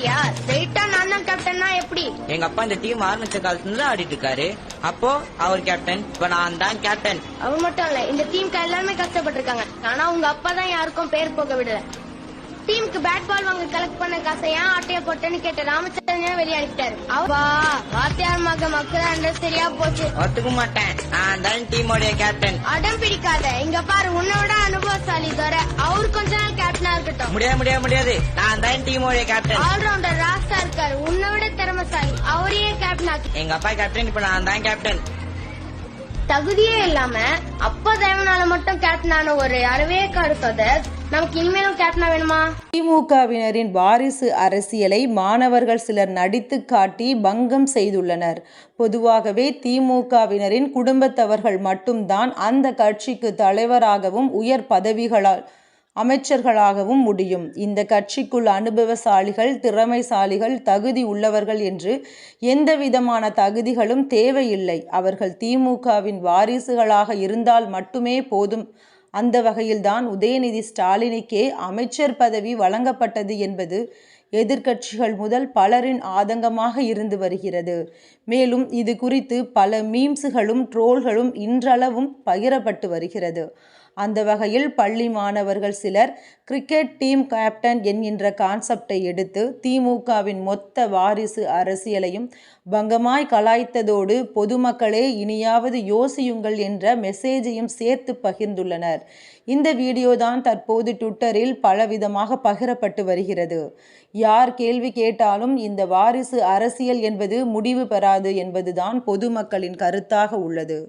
ஆடுறியா? ஸ்ட்ரைட்டா நான் தான் கேப்டன்னா எப்படி? எங்க அப்பா இந்த டீம் ஆரம்பிச்ச காலத்துல இருந்து ஆடிட்டு இருக்காரு. அப்போ அவர் கேப்டன், இப்ப நான் தான் கேப்டன். அவர் மட்டும் இல்ல, இந்த டீமுக்கு எல்லாருமே கஷ்டப்பட்டு இருக்காங்க. ஆனா உங்க அப்பா தான் யாருக்கும் பேர் போக விடல. டீமுக்கு பேட் பால் வாங்க கலெக்ட் பண்ண காசை ஏன் ஆட்டைய போட்டேன்னு கேட்ட ராமச்சந்திரன் வெளியே அனுப்பிட்டாரு. அவா வாத்தியார் மக மக்கள் சரியா போச்சு. ஒத்துக்க மாட்டேன், நான் தான் டீமோடைய கேப்டன். அடம் பிடிக்காத, இங்க பாரு உன்னோட அனுபவசாலி தோற. அவரு கொஞ்ச நாள் கேப்டனா இருக்கட்டும். முடியாது, நான் தான் டீமோடைய கேப்டன். ஆல்ரவுண்டர் ராஸ்தா இருக்காரு, உன்னை விட திறமசாலி. அவரையே கேப்டன் ஆக்கி. எங்க அப்பா கேப்டன், இப்ப நான் தான் கேப்டன். தகுதியே இல்லாம அப்பா தேவனால மட்டும் கேப்டனான ஒரு அறவேக்காடு கதர் நமக்கு இனிமேலும் கேப்டனா வேணுமா? திமுகவினரின் வாரிசு அரசியலை மாணவர்கள் சிலர் நடித்து காட்டி பங்கம் செய்துள்ளனர். பொதுவாகவே திமுகவினரின் குடும்பத்தவர்கள் மட்டும்தான் அந்த கட்சிக்கு தலைவராகவும் உயர் பதவிகளால் அமைச்சர்களாகவும் முடியும். இந்த கட்சிக்குள் அனுபவசாலிகள், திறமைசாலிகள், தகுதி உள்ளவர்கள் என்று எந்தவிதமான தகுதிகளும் தேவையில்லை. அவர்கள் திமுகவின் வாரிசுகளாக இருந்தால் மட்டுமே போதும். அந்த வகையில்தான் உதயநிதி ஸ்டாலினுக்கே அமைச்சர் பதவி வழங்கப்பட்டது என்பது எதிர்க்கட்சிகள் முதல் பலரின் ஆதங்கமாக இருந்து வருகிறது. மேலும் இது குறித்து பல மீம்ஸுகளும் ட்ரோல்களும் இன்றளவும் பகிரப்பட்டு வருகிறது. அந்த வகையில் பள்ளி மாணவர்கள் சிலர் கிரிக்கெட் டீம் கேப்டன் என்கின்ற கான்செப்டை எடுத்து திமுகவின் மொத்த வாரிசு அரசியலையும் பங்கமாய் கலாய்த்ததோடு பொதுமக்களே இனியாவது யோசியுங்கள் என்ற மெசேஜையும் சேர்த்து பகிர்ந்துள்ளனர். இந்த வீடியோதான் தற்போது ட்விட்டரில் பலவிதமாக பகிரப்பட்டு வருகிறது. யார் கேள்வி கேட்டாலும் இந்த வாரிசு அரசியல் என்பது முடிவு பெறாது என்பதுதான் பொதுமக்களின் கருத்தாக உள்ளது.